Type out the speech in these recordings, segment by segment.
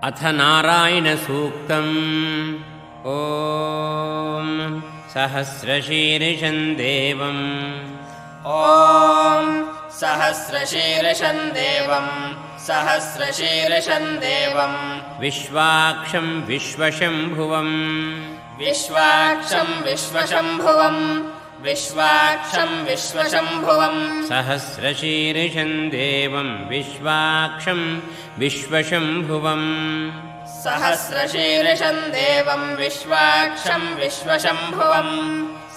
अथ नारायणसूक्तम्। ॐ सहस्रशीर्षं देवम्। ॐ सहस्रशीर्षं देवं सहस्रशीर्षं देवं विश्वाक्षं विश्वशम्भुवम्। विश्वाक्षं विश्वशम्भुवं विश्वाक्षं विश्वशम्भुवं सहस्रशीर्षं देवं विश्वाक्षं विश्वशम्भुवम्। सहस्रशीर्षं देवं विश्वाक्षं विश्वशम्भुवं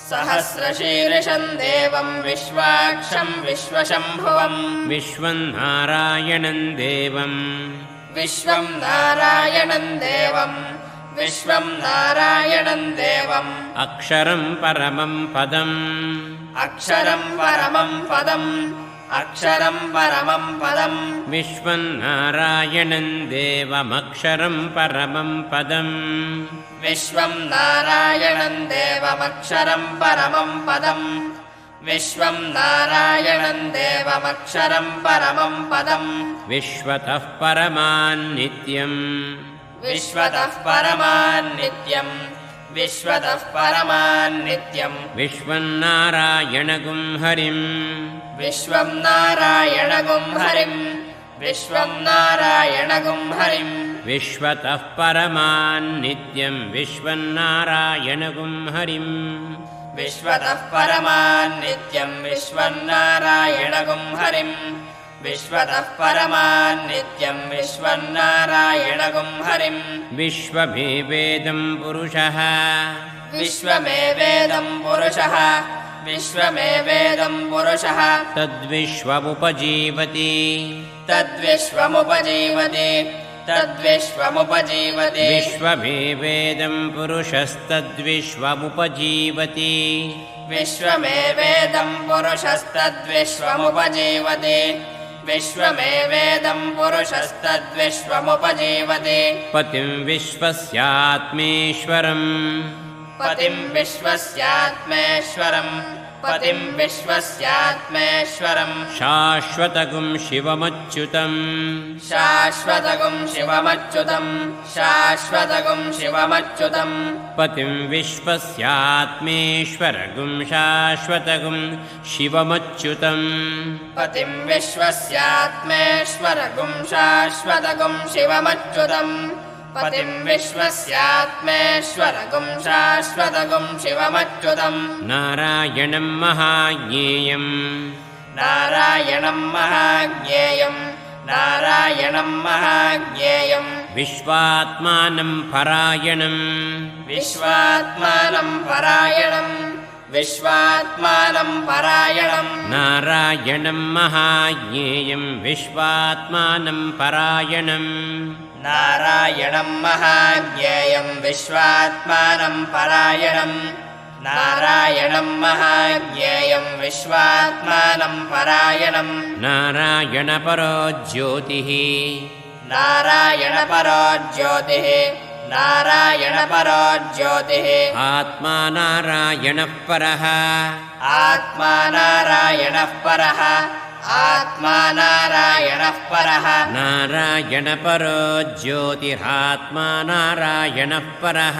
सहस्रशीर्षं देवं विश्वाक्षं विश्वशम्भुवं विश्वं नारायणं देवम्। विश्वं नारायणं देवं विश्वं नारायणं देवम् अक्षरं परमं पदम्। अक्षरं परमं पदम् अक्षरं परमं पदम् विश्वं नारायणं देवमक्षरं परमं पदम्। विश्वं नारायणं देवमक्षरं परमं पदम् विश्वं नारायणं देवमक्षरं परमं पदम् विश्वतः परमान्नित्यम्। विश्वतः परमान्नित्यम् विश्वतः परमान्नित्यम् विश्वं नारायणगुं हरिम्। विश्वं नारायणगुं हरिम् विश्वं नारायणगुं हरिम् विश्वतः परमान्नित्यं विश्वं नारायणगुं हरिम्। विश्वतः परमान्नित्यं विश्वं नारायणगुं हरिम् विश्वतः परमान्नित्यं विश्वं नारायणगुं हरिम् विश्वमेवेदं पुरुषः। विश्वमेवेदं पुरुषः विश्वमेवेदं पुरुषः तद्विश्वमुपजीवति। तद्विश्वमुपजीवति तद्विश्वमुपजीवति विश्वमेवेदं पुरुषस्तद्विश्वमुपजीवति। विश्वमेवेदं पुरुषस्तद्विश्वमुपजीवति विश्वमेवेदं पुरुषस्तद्विश्वमुपजीवति पतिं विश्वस्यात्मेश्वरम्। पतिं विश्वस्यात्मेश्वरम् पतिं विश्वस्यात्मेश्वरम् शाश्वतगुं शिवमच्युतम्। शाश्वतगुं शिवमच्युतम् शाश्वतगुं शिवमच्युतम् पतिं विश्वस्यात्मेश्वरगुं शाश्वतगुं शिवमच्युतम्। पतिं विश्वस्यात्मेश्वरगुं शाश्वतगुं शिवमच्युतम् पतिं विश्वस्यात्मेश्वरगुं शाश्वतगुं शिवमच्युतम् नारायणं महाज्ञेयम्। नारायणं महाज्ञेयम् नारायणं महाज्ञेयम् विश्वात्मानं परायणम्। विश्वात्मानं परायणम् विश्वात्मानं परायणम् नारायणं महाज्ञेयं विश्वात्मानं परायणम्। नारायणं महाज्ञेयं विश्वात्मानं परायणम् नारायणं महाज्ञेयं विश्वात्मानं परायणम् नारायणपरो ज्योतिः। नारायणपरो ज्योतिः नारायणपरो ज्योतिः आत्मा नारायणः परः। आत्मा नारायणः परः आत्मा नारायणः परः नारायणपरो ज्योतिरात्मा नारायणः परः।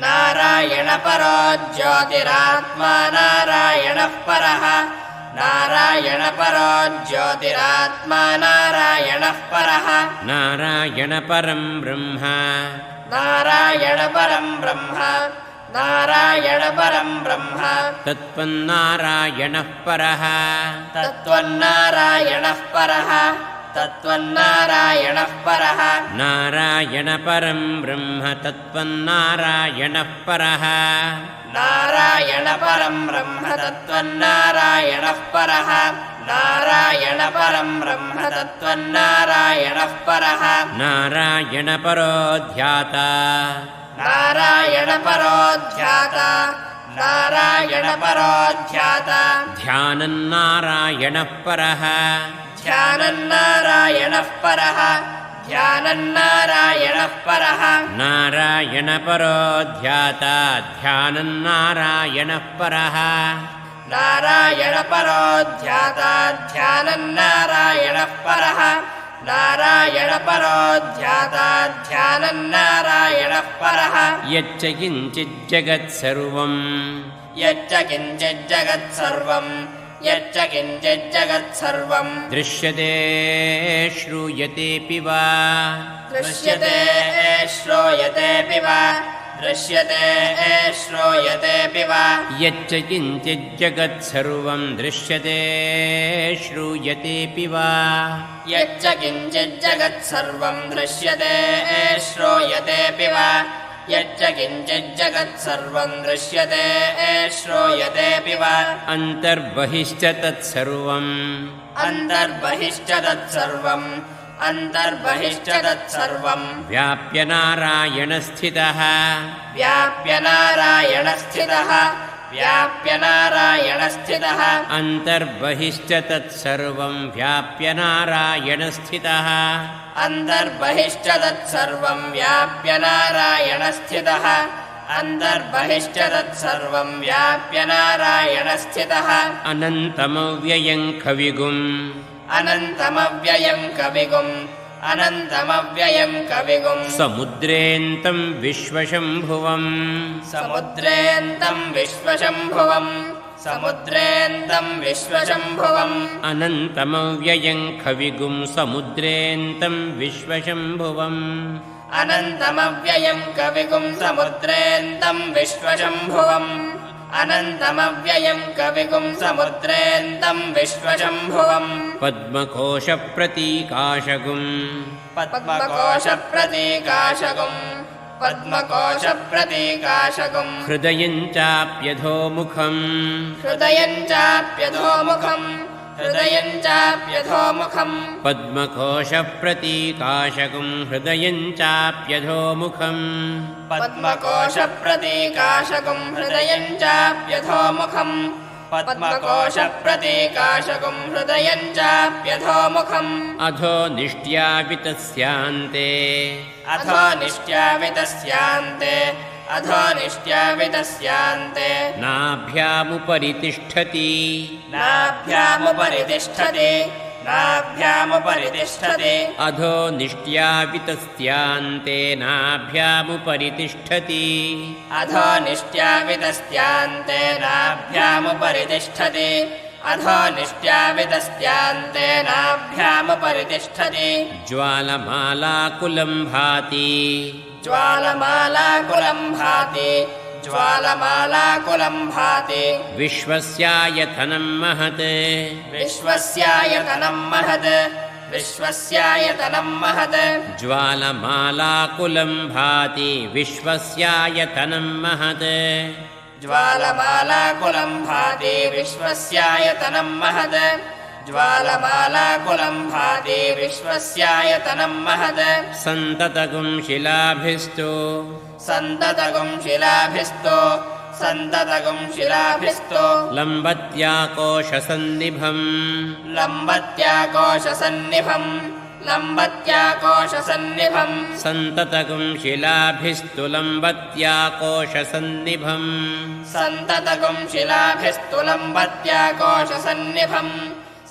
नारायणपरो ज्योतिरात्मा नारायणः परः नारायणपरो ज्योतिरात्मा नारायणः परः नारायणपरं ब्रह्म। नारायणपरं ब्रह्म नारायणपरं ब्रह्म तत्त्वन्नारायणः परः। तत्त्वन्नारायणः परः तत्त्वन्नारायणः परः नारायणपरं ब्रह्म तत्त्वन्नारायणः परः। नारायणपरं ब्रह्म तत्त्वन्नारायणः परः नारायणपरं ब्रह्म तत्त्वन्नारायणः परः नारायणपरो ध्याता। नारायणपरो ध्याता नारायणपरो ध्याता ध्यानं नारायणः परः। ध्यानं नारायणः परः ध्यानं नारायणः परः नारायणपरो ध्याता ध्यानं नारायणः परः। नारायणपरो ध्याता ध्यानं नारायणः परः नारायणपरो ध्याता ध्यानन्नारायणः परः यच्च किञ्चिज्जगत्सर्वम् यच्च किञ्चिज्जगत्सर्वम् यच्च किञ्चिज्जगत्सर्वम् दृश्यते श्रूयतेऽपि वा दृश्यते श्रूयतेऽपि वा दृश्यते श्रूयतेऽपि वा यच्च किञ्चिज्जगत्सर्वं दृश्यते श्रूयतेऽपि वा यच्च किञ्चिज्जगत्सर्वम् दृश्यते श्रूयतेऽपि वा यच्च किञ्चिज्जगत्सर्वम् दृश्यते श्रूयतेऽपि वा अन्तर्बहिश्च तत्सर्वम् अन्तर्बहिश्च तत्सर्वम् अन्तर्बहिश्च तत्सर्वम् व्याप्य नारायणस्थितः व्याप्य नारायणस्थितः व्याप्य नारायणस्थितः अन्तर्बहिश्च तत्सर्वं व्याप्य नारायणस्थितः अन्तर्बहिश्च तत्सर्वम् व्याप्य नारायणस्थितः अन्तर्बहिश्च तत्सर्वम् व्याप्य नारायणस्थितः अनन्तमव्ययं कविगुम् अनन्तमव्ययम् कविगुम् अनन्तमव्ययम् कविगुम् समुद्रेऽन्तं विश्वशम्भुवम् समुद्रेऽन्तम् विश्वशम्भुवम् समुद्रेऽन्तम् विश्वशम्भुवम् अनन्तमव्ययं कविगुं समुद्रेऽन्तं विश्वशम्भुवम् अनन्तमव्ययम् कविगुम् समुद्रेऽन्तम् विश्वशम्भुवम् अनन्तमव्ययम् कविगुम् समुद्रेऽन्तम् विश्वशम्भुवम् पद्मकोशप्रतीकाशगुम् पद्मकोशप्रतीकाशगुम् पद्मकोशप्रतीकाशगुम् हृदयं चाप्यधोमुखम् हृदयम् चाप्यधोमुखम् हृदयम् चाप्यधोमुखम् पद्मकोशप्रतीकाशगुम् हृदयं चाप्यधोमुखम् पद्मकोशप्रतीकाशगुम् हृदयम् चाप्यधोमुखम् पद्मकोशप्रतीकाशगुम् हृदयम् चाप्यधोमुखम् अधो निष्ट्यावितस्यान्ते अधो निष्ट्यावितस्यान्ते अधो निष्ट्यावितस्यान्ते नाभ्यामुपरि तिष्ठति नाभ्यामुपरि तिष्ठति नाभ्यामुपरि तिष्ठति अधो निष्ट्यावितस्यान्ते नाभ्यामुपरि तिष्ठति अधो निष्ट्यावितस्यान्ते नाभ्यामुपरि तिष्ठति अधो निष्ट्यावितस्यान्ते नाभ्यामुपरि तिष्ठति ज्वालमालाकुलं भाति ज्वालमालाकुलम् भाति ज्वालमालाकुलम् भाति विश्वस्यायतनं महत् विश्वस्यायतनम् महत् विश्वस्यायतनम् महत् ज्वालमालाकुलं भाति विश्वस्यायतनं महत् ज्वालमालाकुलम् भाति विश्वस्यायतनम् महत् ज्वालमालाकुलम् भाति विश्वस्यायतनम् महत् सन्ततगुं शिलाभिस्तु सन्ततगुं शिलाभिस्तो सन्ततगुं शिलाभिस्तो लम्बत्याकोशसन्निभम् लम्बत्याकोशसन्निभम् लम्बत्याकोशसन्निभम् सन्ततगुं शिलाभिस्तु लम्बत्याकोशसन्निभम् सन्ततगुं शिलाभिस्तु लम्बत्याकोशसन्निभम्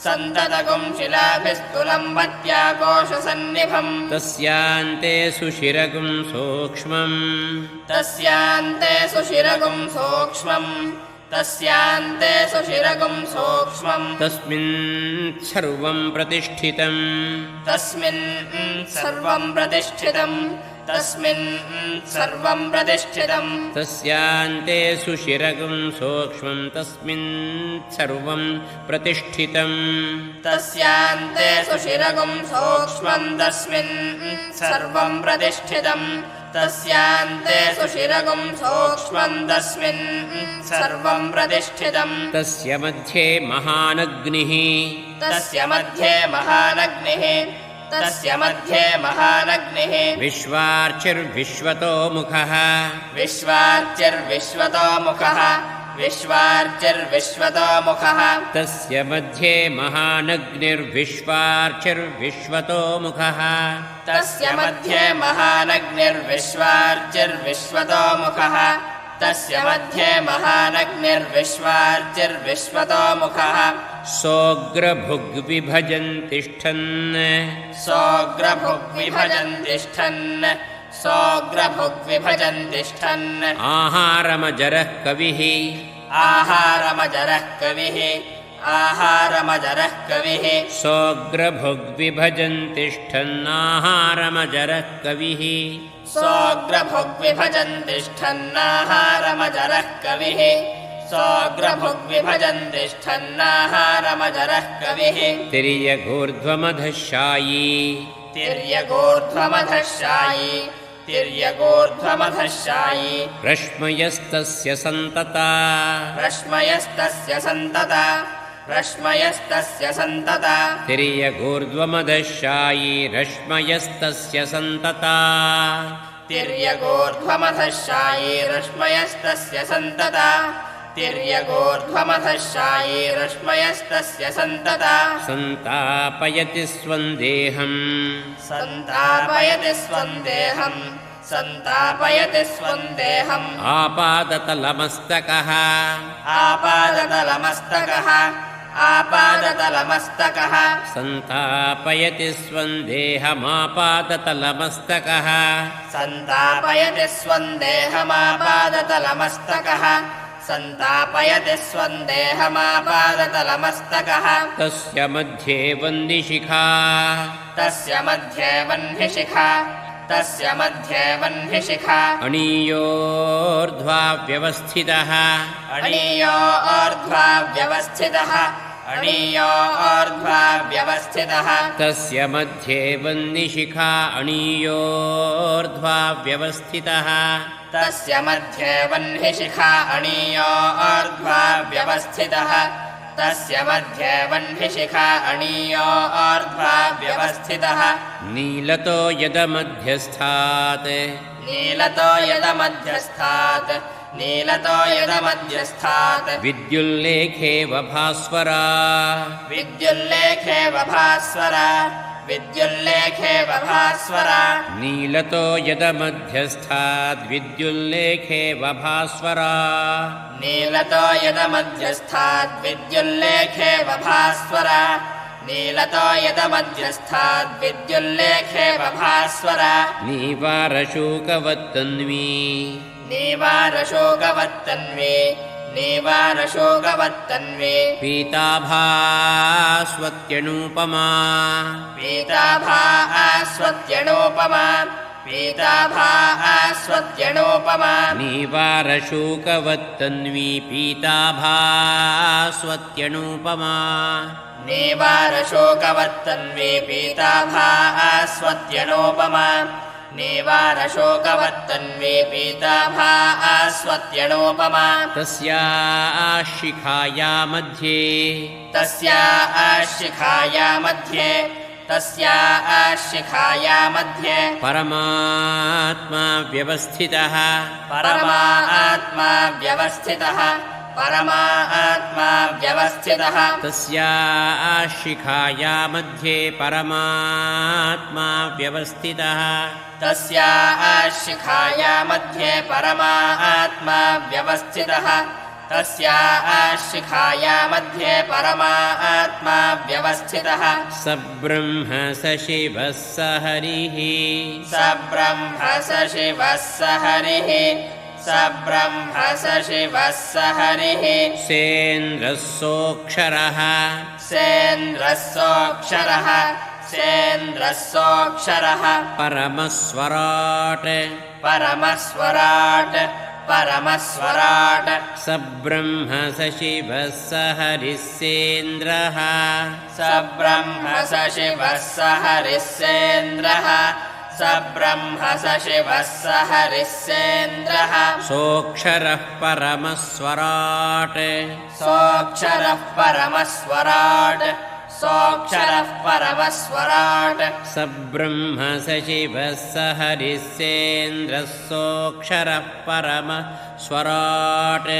सन्ततगुं शिलाभिस्तु लम्बत्याकोशसन्निभम् तस्यान्ते सुशिरगुं सूक्ष्मम् तस्यान्ते सुशिरगुं सूक्ष्मम् तस्यान्ते सुशिरगुं सूक्ष्मम् तस्मिन् सर्वं प्रतिष्ठितम् तस्मिन् सर्वं प्रतिष्ठितम् तस्मिन् सर्वं प्रतिष्ठितम् तस्यान्ते सुशिरगुं सूक्ष्मं तस्मिन् सर्वं प्रतिष्ठितम् तस्यान्ते सुशिरगुं सूक्ष्मम् तस्मिन् सर्वं प्रतिष्ठितम् तस्यान्ते सुशिरगुं सूक्ष्मम् तस्मिन् सर्वं प्रतिष्ठितम् तस्य मध्ये महानग्निः तस्य मध्ये महानग्निः तस्य मध्ये महानग्निः विश्वार्चिर्विश्वतो मुखः विश्वार्चिर्विश्वतो मुखः विश्वार्चिर्विश्वतो मुखः तस्य मध्ये महानग्निर्विश्वार्चिर्विश्वतो मुखः तस्य मध्ये महानग्निर्विश्वार्चिर्विश्वतो मुखः तस्य मध्ये महानग्निर्विश्वार्चिर्विश्वतो मुखः सोऽग्रभुग्विभजन् तिष्ठन् सोऽग्रभुग्विभजन् तिष्ठन् सोऽग्रभुग्विभजन् तिष्ठन् आहारमजरः कविः आहारमजरः कविः आहारमजरः कविः सोऽग्रभुग्विभजन् तिष्ठन्नाहारमजरः कविः सोऽग्रभुग्विभजन् तिष्ठन्नाहारमजरः कविः सोऽग्रभुग्विभजन् तिष्ठन्नाहारमजरः कविः तिर्यगूर्ध्वमधशायी तिर्यगूर्ध्वमधशायी तिर्यगूर्ध्वमधशायी रश्मयस्तस्य सन्तता रश्मयस्तस्य सन्तता रश्मयस्तस्य सन्तता तिर्यगूर्ध्वमधशायी रश्मयस्तस्य सन्तता तिर्यगूर्ध्वमधशायी रश्मयस्तस्य सन्तता तिर्यगूर्ध्वमधशायी रश्मयस्तस्य सन्तता सन्तापयति स्वं देहम् सन्तापयति स्वं देहम् सन्तापयति स्वं देहम् आपादतलमस्तकः आपादतलमस्तकः आपादतलमस्तकः सन्तापयति स्वं देहमापादतलमस्तकः सन्तापयति स्वं देहमापादतलमस्तकः सन्तापयति स्वं देहमापादतलमस्तकः तस्य मध्ये वह्निशिखा तस्य मध्ये वह्निशिखा तस्य मध्ये वह्निशिखा अणीयोर्ध्वा व्यवस्थितः अणीयो ऊर्ध्वा व्यवस्थितः अणीयो ऊर्ध्वा व्यवस्थितः तस्य मध्ये वह्निशिखा अणीयोर्ध्वा व्यवस्थितः तस्य मध्ये वह्निशिखा अणीयो ऊर्ध्वा व्यवस्थितः तस्य मध्ये वह्निशिखा अणीयो ऊर्ध्वा व्यवस्थितः नीलतो यदमध्यस्थात् नीलतो यदमध्यस्थात् नीलतो यदमध्यस्थात् विद्युल्लेखेव भास्वरा विद्युल्लेखेव भास्वरा विद्युल्लेखेव भास्वरा नीलतो यदमध्यस्थात् विद्युल्लेखेव भास्वरा नीलतो यदमध्यस्थात् विद्युल्लेखेव भास्वरा नीलतो यदमध्यस्थात् विद्युल्लेखेव भास्वरा नीवारशोकवत्तन्वी नीवारशोकवत्तन्वी नीवारशोकवत्तन्वी पीताभास्वत्यणूपमा पीताभा आस्वत्यणोपमा पीताभा आस्वत्यणोपमा नीवारशोकवत्तन्वी पीताभास्वत्यणूपमा नीवारशोकवत्तन्वी पीताभा आस्वत्यणोपमा नीवारशोकवत्तन्वी पीताभा आस्वत्यणोपमा तस्याः शिखाया मध्ये तस्या आशिखाया मध्ये तस्या आशिखाया मध्ये परमात्मा व्यवस्थितः परमात्मा व्यवस्थितः परमात्मा व्यवस्थितः तस्याः शिखाया मध्ये परमात्मा व्यवस्थितः तस्या आशिखाया मध्ये परमात्मा व्यवस्थितः तस्या आशिखाया मध्ये परमात्मा व्यवस्थितः स ब्रह्म स शिवः स हरिः स ब्रह्म स शिवः स हरिः स ब्रह्म स शिवः स हरिः सेन्द्रः सोऽक्षरः सेन्द्रः सोऽक्षरः सेन्द्रः सोऽक्षरः परमस्वराट् परमस्वराट् परमस्वराट् स ब्रह्म स शिवः स हरिः सेन्द्रः स ब्रह्म स शिवः स हरिः सेन्द्रः स ब्रह्म स शिवः स हरिः सेन्द्रः सोऽक्षरः परमस्वराट् सोऽक्षरः परमस्वराट् सोऽक्षरः परमस्वराट् स ब्रह्म स शिवः स हरिः सेन्द्रः सोऽक्षरः परमस्वराट्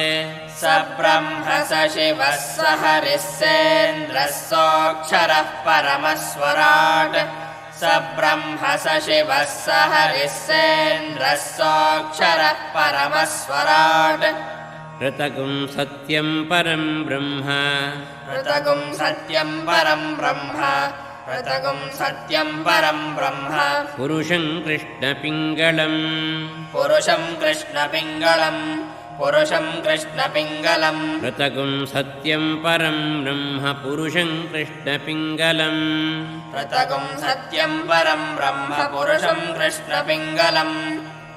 स ब्रह्म स शिवः स हरिः सेन्द्रः सोऽक्षरः परमस्वराट् स ब्रह्म स शिवः स हरिः सेन्द्रः सोऽक्षरः परमस्वराट् ऋतगुं सत्यं परं ब्रह्म ऋतगुं सत्यं परं ब्रह्म ऋतगुं सत्यं परं ब्रह्म पुरुषं कृष्णपिङ्गलम् पुरुषं कृष्णपिङ्गलम् पुरुषं कृष्णपिङ्गलम् ऋतगुं सत्यं परं ब्रह्म पुरुषं कृष्णपिङ्गलम् ऋतगुं सत्यं परं ब्रह्म पुरुषं कृष्णपिङ्गलम्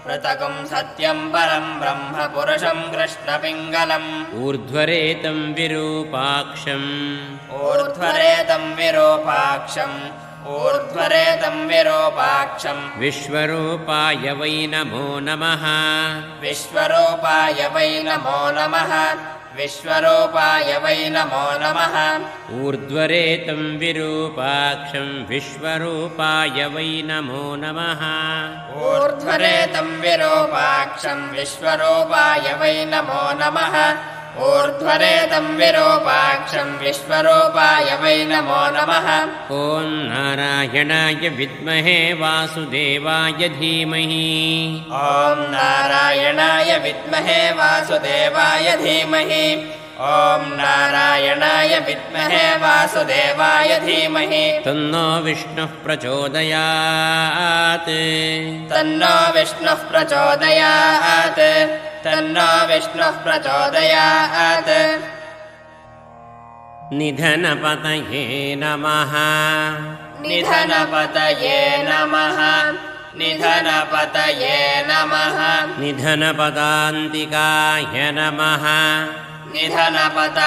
ऋतगुं सत्यं परं ब्रह्म पुरुषं कृष्णपिङ्गलम् ऊर्ध्वरेतं विरूपाक्षम् ऊर्ध्वरेतं विरूपाक्षम् ऊर्ध्वरेतं विरूपाक्षम् विश्वरूपाय वै नमो नमः विश्वरूपाय वै नमो नमः विश्वरूपाय वै नमो नमः ऊर्ध्वरेतं विरूपाक्षं विश्वरूपाय वै नमो नमः ऊर्ध्वरेतं विरूपाक्षं विश्वरूपाय वै नमो नमः ऊर्ध्वरेतं विरूपाक्षं विश्वरूपाय वै नमो नमः ॐ नारायणाय विद्महे वासुदेवाय धीमहि ॐ नारायणाय विद्महे वासुदेवाय धीमहि ॐ नारायणाय विद्महे वासुदेवाय धीमहि तन्नो विष्णुः प्रचोदयात् तन्नो विष्णुः प्रचोदयात् तन्नो विष्णुः प्रचोदयात् निधनपतये नमः निधनपतये नमः निधनपतये नमः निधनपदान्तिकाय नमः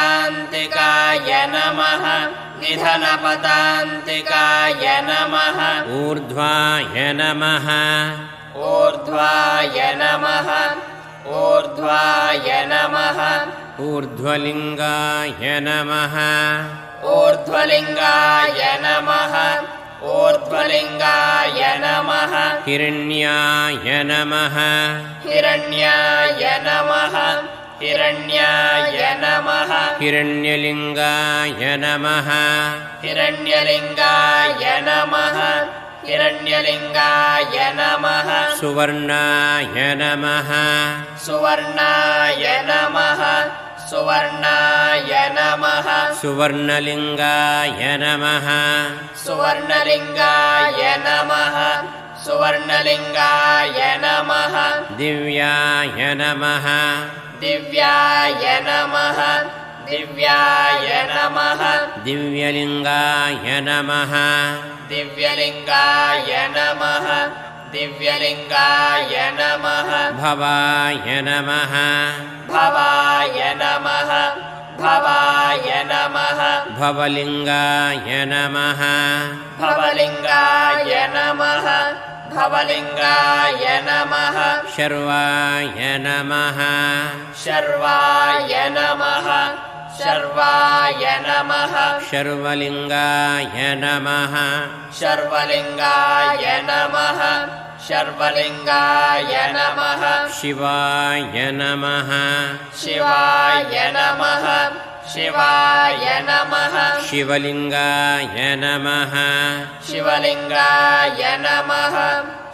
निधनपदान्तिकाय नमः निधनपदान्तिकाय नमः ऊर्ध्वाय नमः ऊर्ध्वाय नमः ऊर्ध्वाय नमः ऊर्ध्वलिङ्गाय नमः ऊर्ध्वलिङ्गाय नमः ऊर्ध्वलिङ्गाय नमः हिरण्याय नमः हिरण्याय नमः हिरण्याय नमः हिरण्यलिङ्गाय नमः हिरण्यलिङ्गाय नमः हिरण्यलिङ्गाय नमः सुवर्णाय नमः सुवर्णाय नमः सुवर्णाय नमः सुवर्णलिङ्गाय नमः सुवर्णलिङ्गाय नमः सुवर्णलिङ्गाय नमः दिव्याय नमः दिव्याय नमः दिव्याय नमः दिव्यलिङ्गाय नमः दिव्यलिङ्गाय नमः दिव्यलिङ्गाय नमः भवाय नमः भवाय नमः भवाय नमः भवलिङ्गाय नमः भवलिङ्गाय नमः भवलिङ्गाय नमः शर्वाय नमः शर्वाय नमः शर्वाय नमः शर्वलिङ्गाय नमः शर्वलिङ्गाय नमः शर्वलिङ्गाय नमः शिवाय नमः शिवाय नमः शिवाय नमः शिवलिङ्गाय नमः शिवलिङ्गाय नमः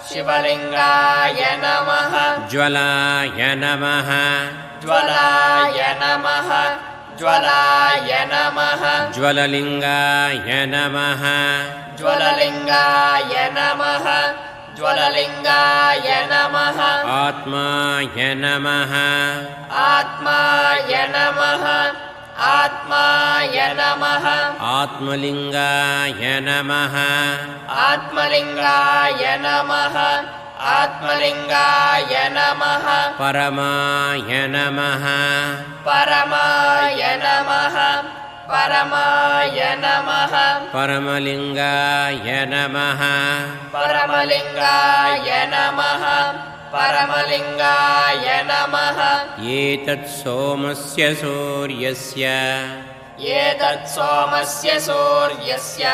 शिवलिङ्गाय नमः ज्वलाय नमः ज्वलाय नमः ज्वलाय नमः ज्वललिङ्गाय नमः ज्वललिङ्गाय नमः ज्वललिङ्गाय नमः आत्माय नमः आत्माय नमः आत्माय नमः आत्मलिङ्गाय नमः आत्मलिङ्गाय नमः आत्मलिङ्गाय नमः परमाय नमः परमाय नमः परमाय नमः परमलिङ्गाय नमः परमलिङ्गाय नमः परमलिङ्गाय नमः एतत् सोमस्य सूर्यस्य एतत् सोमस्य सूर्यस्य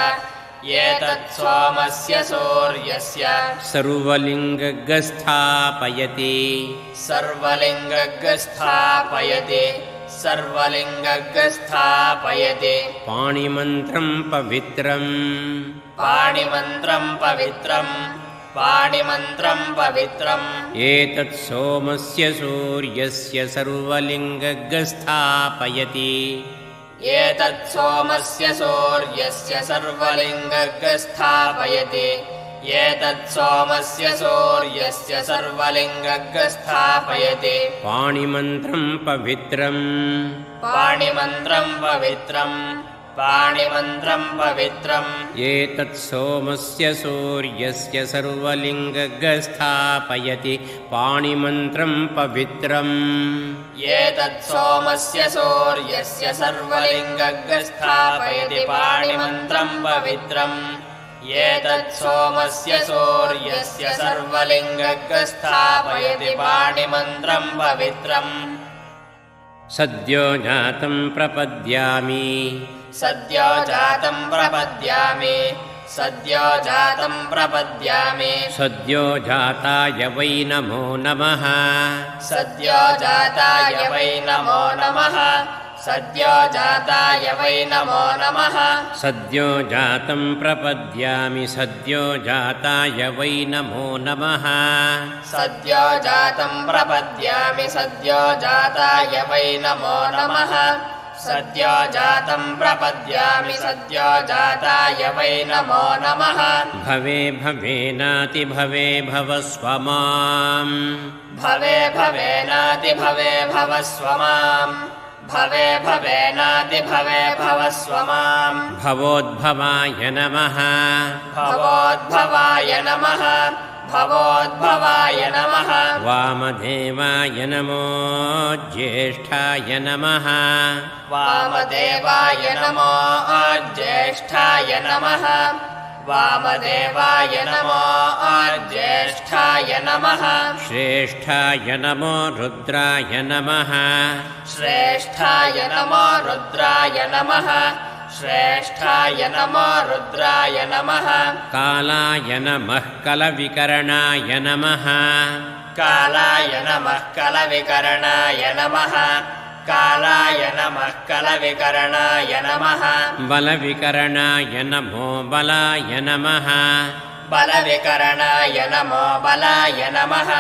एतत् सोमस्य सूर्यस्य सर्वलिङ्गस्थापयति सर्वलिङ्गस्थापयति सर्वलिङ्गस्थापयति पाणिमन्त्रं पवित्रम् पाणिमन्त्रं पवित्रम् पाणिमन्त्रं पवित्रम् एतत् सोमस्य सूर्यस्य सर्वलिङ्गस्थापयति एतत् सोमस्य सूर्यस्य सर्वलिङ्गस्थापयति एतत् सोमस्य सूर्यस्य सर्वलिङ्गस्थापयति पाणिमन्त्रं पवित्रम् पाणिमन्त्रं पवित्रम् पाणिमन्त्रं पवित्रम् एतत् सोमस्य सूर्यस्य सर्वलिङ्गस्थापयति पाणिमन्त्रं पवित्रम् एतत् सोमस्य सूर्यस्य सर्वलिङ्गस्थापयति पाणिमन्त्रं पवित्रम् एतत् सोमस्य सूर्यस्य सर्वलिङ्गस्थापयति पाणिमन्त्रं पवित्रम् सद्यो जातं प्रपद्यामि सद्यो जातं प्रपद्यामि सद्यो जातं प्रपद्यामि सद्यो जाताय वै नमो नमः सद्यो जाताय वै नमो नमः सद्यो जाताय वै नमो नमः सद्यो जातं प्रपद्यामि सद्यो जाताय वै नमो नमः सद्यो जातं प्रपद्यामि सद्यो जाताय वै नमो नमः सद्यो जातं प्रपद्यामि सद्यो जाताय वै नमो नमः भवे भवेनाति भवे भवस्व माम् भवे भवेनाति भवे भवस्व माम् भवे भवेनाति भवे भवस्व माम् भवोद्भवाय नमः भवोद्भवाय नमः भवोद्भवाय नमः वामदेवाय नमो ज्येष्ठाय नमः वामदेवाय नमो ज्येष्ठाय नमः वामदेवाय नमो ज्येष्ठाय नमः श्रेष्ठाय नमो रुद्राय नमः श्रेष्ठाय नमो रुद्राय नमः श्रेष्ठाय नमो रुद्राय नमः कालाय नमः कलविकरणाय नमः कालाय नमः कलविकरणाय नमः कालाय नमः कलविकरणाय नमः बलविकरणाय नमो बलाय नमः बलविकरणाय नमो बलाय नमः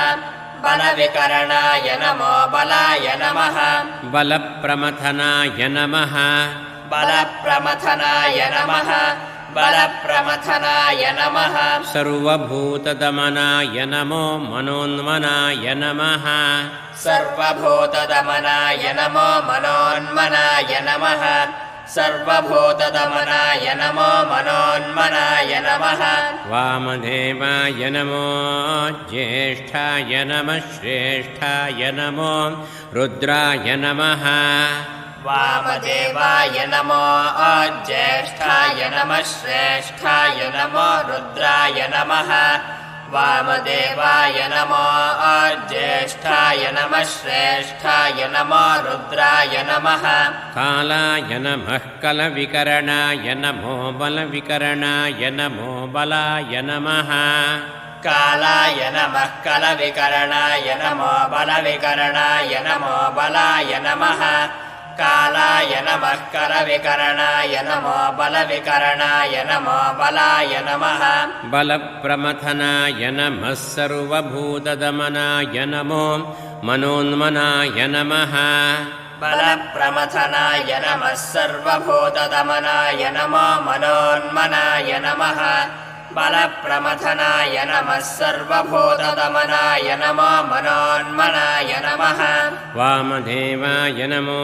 बलविकरणाय नमो बलाय नमः बलप्रमथनाय नमः बलप्रमथनाय नमः बलप्रमथनाय नमः सर्वभूतदमनाय नमो मनोन्मनाय नमः सर्वभूतदमनाय नमो मनोन्मनाय नमः सर्वभूतदमनाय नमो मनोन्मनाय नमः वामदेवाय नमो ज्येष्ठाय नमः श्रेष्ठाय नमो रुद्राय नमः वामदेवाय नमो ज्येष्ठाय नमः श्रेष्ठाय नमो रुद्राय नमः वामदेवाय नमो ज्येष्ठाय नमः श्रेष्ठाय नमो रुद्राय नमः कालाय नमः कलविकरणाय नमो बलविकरणाय नमो बलाय नमः कालाय नमः कलविकरणाय नमो बलविकरणाय नमो बलाय नमः कालाय नमः कलविकरणाय नमो बलविकरणाय नमो बलाय नमः बलप्रमथनाय नमः सर्वभूतदमनाय नमो मनोन्मनाय नमः बलप्रमथनाय नमः सर्वभूतदमनाय नमो मनोन्मनाय नमः बलप्रमथनाय नमः सर्वभूतदमनाय नमो मनोन्मनाय नमः वामदेवाय नमो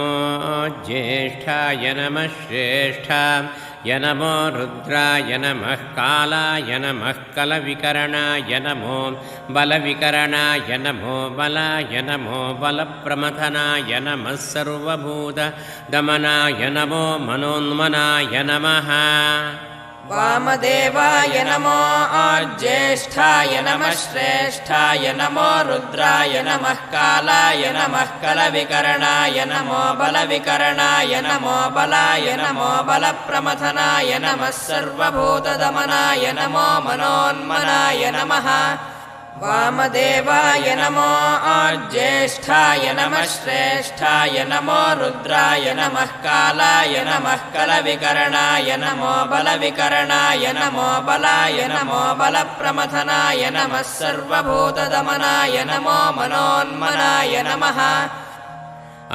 ज्येष्ठाय नमः श्रेष्ठाय नमो रुद्राय नमः कालाय नमः कलविकरणाय नमो बलविकरणाय नमो बलाय नमो बलप्रमथनाय नमः सर्वभूतदमनाय नमो मनोन्मनाय नमः वामदेवाय नमो ज्येष्ठाय नमः श्रेष्ठाय नमो रुद्राय नमः कालाय नमः कलविकरणाय नमो बलविकरणाय नमो बलाय नमो बलप्रमथनाय नमः सर्वभूतदमनाय नमो मनोन्मनाय नमः वामदेवाय नमो ज्येष्ठाय नमः श्रेष्ठाय नमो रुद्राय नमः कालाय नमः कलविकरणाय नमो बलविकरणाय नमो बलाय नमो बलप्रमथनाय नमः सर्वभूतदमनाय नमो मनोन्मनाय नमः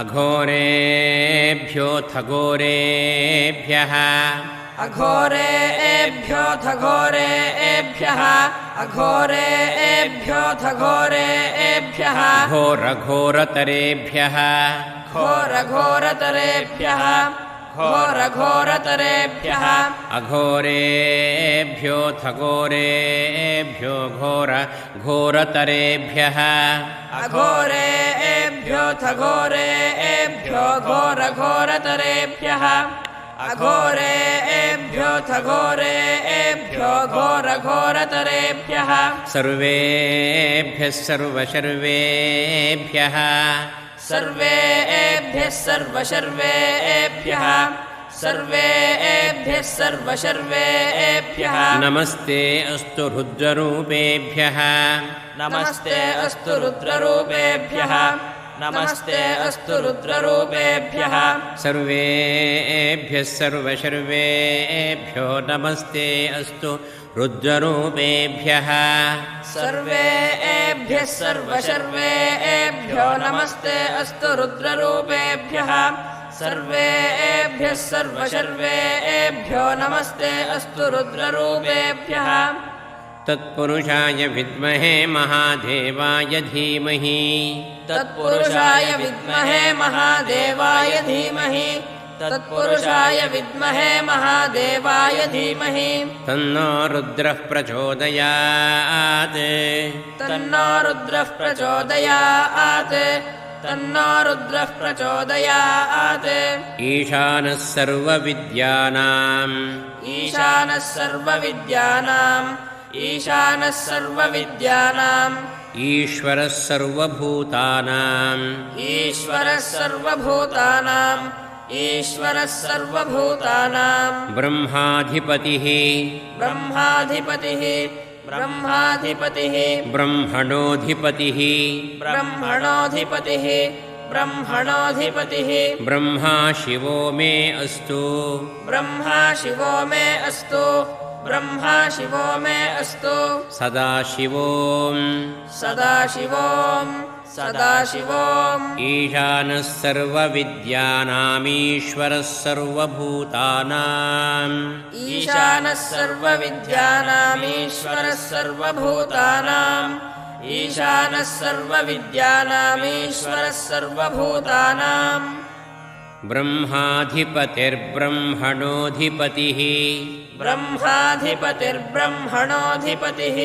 अघोरेभ्योऽथ घोरेभ्यः अघोरेभ्योऽथ घोरेभ्यः अघोरेभ्योऽथ घोरेभ्यः घोरघोरतरेभ्यः घोरघोरतरेभ्यः घोरघोरतरेभ्यः अघोरेभ्योऽथ घोरेभ्यो घोरघोरतरेभ्यः अघोरेभ्योऽथ घोरेभ्यो घोरघोरतरेभ्यः अघोरेभ्योऽथ घोरेभ्यो घोरघोरतरेभ्यः सर्वेभ्यः सर्वशर्वेभ्यः सर्वेभ्यः सर्वशर्वेभ्यः सर्वेभ्यः सर्वशर्वेभ्यः नमस्ते अस्तु रुद्ररूपेभ्यः नमस्ते अस्तु रुद्ररूपेभ्यः नमस्ते अस्तु रुद्ररूपेभ्यः सर्वेभ्यः सर्वशर्वेभ्यो नमस्ते अस्तु रुद्ररूपेभ्यः सर्वेभ्यः सर्वशर्वेभ्यो नमस्ते अस्तु रुद्ररूपेभ्यः सर्वेभ्यः सर्वशर्वेभ्यो नमस्ते अस्तु रुद्ररूपेभ्यः तत्पुरुषाय विद्महे महादेवाय धीमहि तत्पुरुषाय विद्महे महादेवाय धीमहि तत्पुरुषाय विद्महे महादेवाय धीमहि तन्नो रुद्रः प्रचोदयात् तन्नो रुद्रः प्रचोदयात् तन्नो रुद्रः प्रचोदयात् ईशानः सर्वविद्यानाम् ईशानः सर्वविद्यानाम् ईशानः सर्वविद्यानाम् ईश्वरः सर्वभूतानाम् ईश्वरः सर्वभूतानाम् ईश्वरः सर्वभूतानाम् ब्रह्माधिपतिः ब्रह्माधिपतिः ब्रह्माधिपतिः ब्रह्मणोऽधिपतिः ब्रह्मणोऽधिपतिः ब्रह्मणोऽधिपतिः ब्रह्मा शिवो मे अस्तु ब्रह्मा शिवो मे अस्तु ब्रह्मा शिवो मे अस्तु सदाशिवोऽं सदाशिवोऽं सदाशिवोऽं ईशानः सर्वविद्यानामीश्वरः सर्वभूतानाम् ईशानः सर्वविद्यानामीश्वरः सर्वभूतानाम् ईशानः सर्वविद्यानामीश्वरः सर्वभूतानाम् ब्रह्माधिपतिर्ब्रह्मणोऽधिपतिः ब्रह्माधिपतिर्ब्रह्मणोऽधिपतिः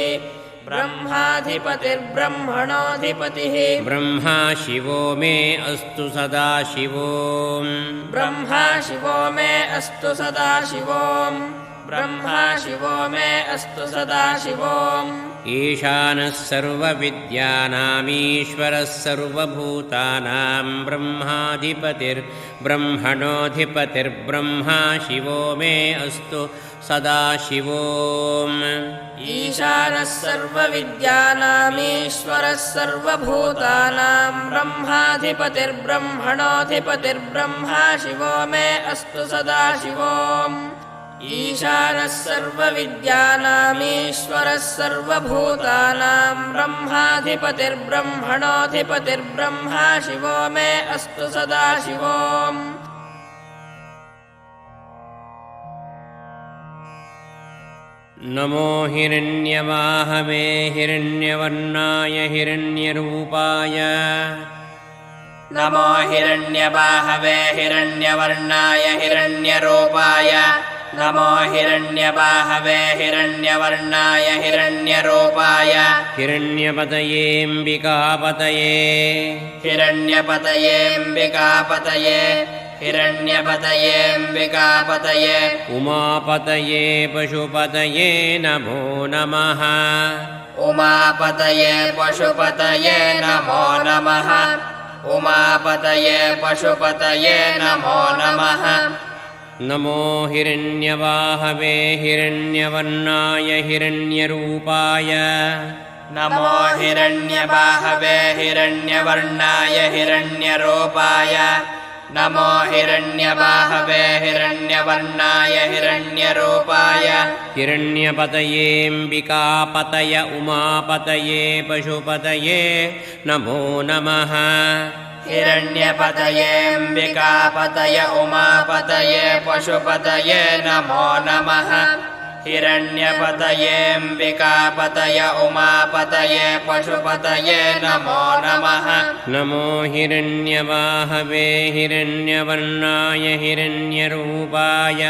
ब्रह्माधिपतिर्ब्रह्मणोऽधिपतिः ब्रह्मा शिवो मे अस्तु सदाशिवोऽं ब्रह्मा शिवो मे अस्तु सदाशिवोऽं ब्रह्मा शिवो मे अस्तु सदाशिवोऽं ईशानः सर्वविद्यानामीश्वरः सर्वभूतानां ब्रह्माधिपतिर्ब्रह्मणोऽधिपतिर्ब्रह्मा शिवो मे अस्तु सदाशिवोऽं ईशानः सर्वविद्यानामीश्वरः सर्वभूतानां ब्रह्माधिपतिर्ब्रह्मणोऽधिपतिर्ब्रह्मा शिवो मे अस्तु सदाशिवोऽम् ईशानः सर्वविद्यानामीश्वरः सर्वभूतानां ब्रह्माधिपतिर्ब्रह्मणोऽधिपतिर्ब्रह्मा शिवो मे अस्तु सदाशिवोऽम् नमो हिरण्यवाहवे हिरण्यवर्णाय हिरण्यरूपाय नमो हिरण्यबाहवे हिरण्यवर्णाय हिरण्यरूपाय नमो हिरण्यबाहवे हिरण्यवर्णाय हिरण्यरूपाय हिरण्यपतयेऽम्बिकापतये हिरण्यपतयेऽम्बिकापतये हिरण्यपतयेऽम्बिकापतये उमापतये पशुपतये नमो नमः उमापतये पशुपतये नमो नमः उमापतये पशुपतये नमो नमः नमो हिरण्यवाहवे हिरण्यवर्णाय हिरण्यरूपाय नमो हिरण्यबाहवे हिरण्यवर्णाय हिरण्यरूपाय नमो हिरण्यबाहवे हिरण्यवर्णाय हिरण्यरूपाय हिरण्यपतयेऽम्बिकापतय उमापतये पशुपतये नमो नमः हिरण्यपतयेऽम्बिकापतय उमापतये पशुपतये नमो नमः हिरण्यपतयेऽम्बिकापतय उमापतये पशुपतये नमो नमः नमो हिरण्यवाहवे हिरण्यवर्णाय हिरण्यरूपाय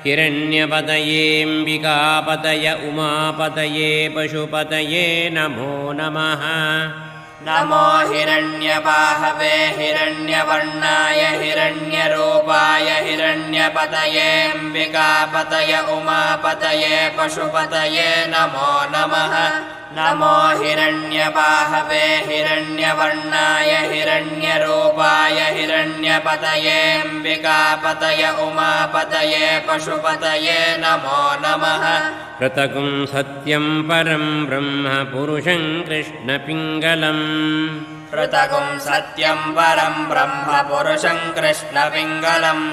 हिरण्यपतयेऽम्बिकापतय उमापतये पशुपतये नमो नमः नमो हिरण्यबाहवे हिरण्यवर्णाय हिरण्यरूपाय हिरण्यपतयेऽम्बिकापतय उमापतये पशुपतये नमो नमः नमो हिरण्यबाहवे हिरण्यवर्णाय हिरण्यरूपाय हिरण्यपतयेऽम्बिकापतय उमापतये पशुपतये नमो नमः कृतकं सत्यं परं ब्रह्म पुरुषं कृष्णपिङ्गलम् ऋतगुं सत्यं परं ब्रह्म पुरुषं कृष्णपिङ्गलम्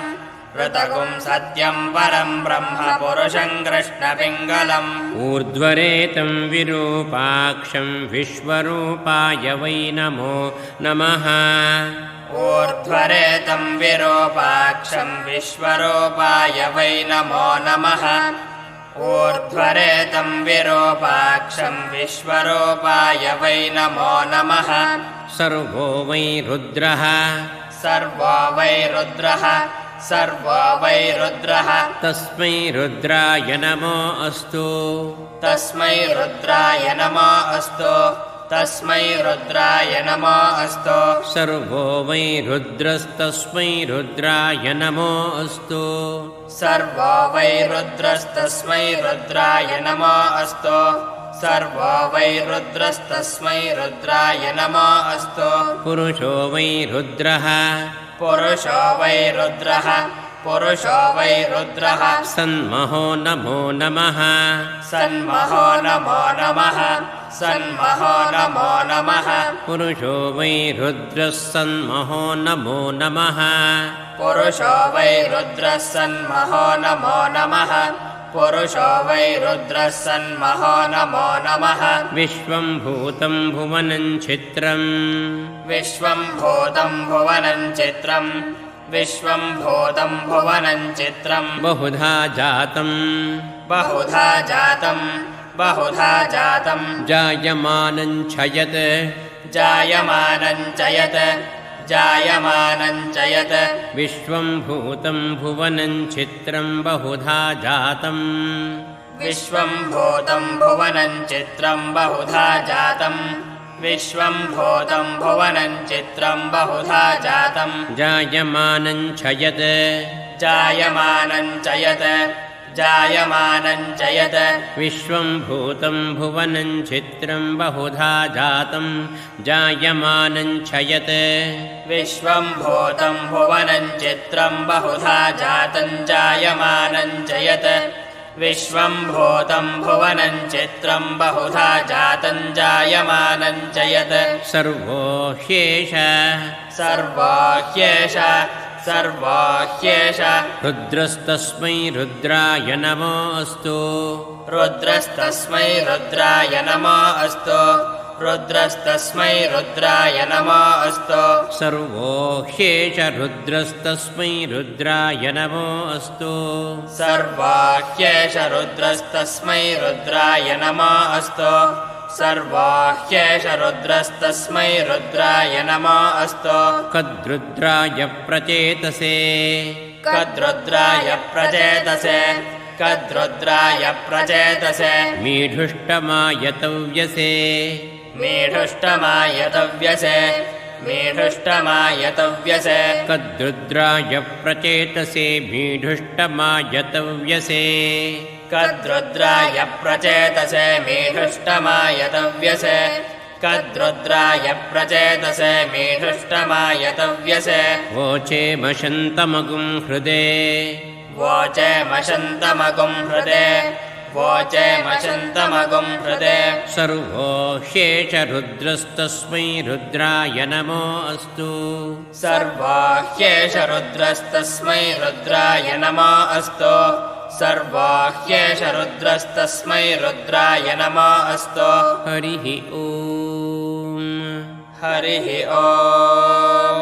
ऋतगुं सत्यं परं ब्रह्म पुरुषं कृष्णपिङ्गलम् ऊर्ध्वरेतं विरूपाक्षं विश्वरूपाय वै नमो नमः ऊर्ध्वरेतं विरूपाक्षं विश्वरूपाय वै नमो नमः ऊर्ध्वरेतं विरूपाक्षं विश्वरूपाय वै नमो नमः सर्वो वै रुद्रः सर्वो वै रुद्रः सर्वो वै रुद्रः तस्मै रुद्राय नमो अस्तु तस्मै रुद्राय नमो अस्तु तस्मै रुद्राय नमो अस्तु सर्वो वै रुद्रस्तस्मै रुद्राय नमो अस्तु सर्वो वै रुद्रस्तस्मै रुद्राय नमो अस्तु सर्वो वै रुद्रस्तस्मै रुद्राय नमो अस्तु पुरुषो वै रुद्रः पुरुषो वै रुद्रः पुरुषो वै रुद्रः सन्महो नमो नमः सन्महो नमो नमः सन्महो नमो नमः पुरुषो वै रुद्रः सन्महो नमो नमः पुरुषो वै रुद्रः सन्महो नमो नमः पुरुषो वै रुद्रः सन्महो नमो नमः विश्वं भूतं भुवनं चित्रम् विश्वं भूतं भुवनं चित्रम् विश्वं भूतं भुवनं चित्रम् बहुधा जातं बहुधा जातं बहुधा जातं जायमानं च यत् जायमानं च यत् जायमानं च यत् विश्वं भूतं भुवनं चित्रं बहुधा जातं विश्वं भूतं भुवनं चित्रं बहुधा जातं विश्वं भूतं भुवनं चित्रं बहुधा जातं जायमानं च यत् जायमानं च यत् जायमानं च यत् विश्वं भूतं भुवनं चित्रं बहुधा जातं जायमानं च यत् विश्वं भूतं भुवनं चित्रं बहुधा जातं जायमानं च यत् विश्वं भूतं भुवनं चित्रं बहुधा जातं जायमानं च यत् सर्वो ह्येष सर्वो ह्येष सर्वो ह्येष रुद्रस्तस्मै रुद्राय नमो अस्तु रुद्रस्तस्मै रुद्राय नमो अस्तु रुद्रस्तस्मै रुद्राय नमो अस्तु सर्वो ह्येष रुद्रस्तस्मै रुद्राय नमो अस्तु सर्वो ह्येष रुद्रस्तस्मै रुद्राय नमो अस्तु सर्वो ह्येष रुद्रस्तस्मै रुद्राय नमो अस्तु कद्रुद्राय प्रचेतसे कद्रुद्राय प्रचेतसे कद्रुद्राय प्रचेतसे मीढुष्टमायतव्यसे मीढुष्टमायतव्यसे मीढुष्टमायतव्यसे कद्रुद्राय प्रचेतसे मीढुष्टमायतव्यसे कद्रुद्राय प्रचेतसे मीढुष्टमायतव्यसे कद्रुद्राय प्रचेतसे मीढुष्टमायतव्यसे वोचे मशन्तमगुं हृदे वोचे मशन्तमगुं हृदे वोचेमशन्तमगुं हृदे सर्वो ह्येषरुद्रस्तस्मै रुद्राय नमो अस्तु सर्वो ह्येष रुद्रस्तस्मै रुद्राय नमो अस्तु सर्वो ह्येष रुद्रस्तस्मै रुद्राय नमो अस्तु हरिः ॐ हरिः ॐ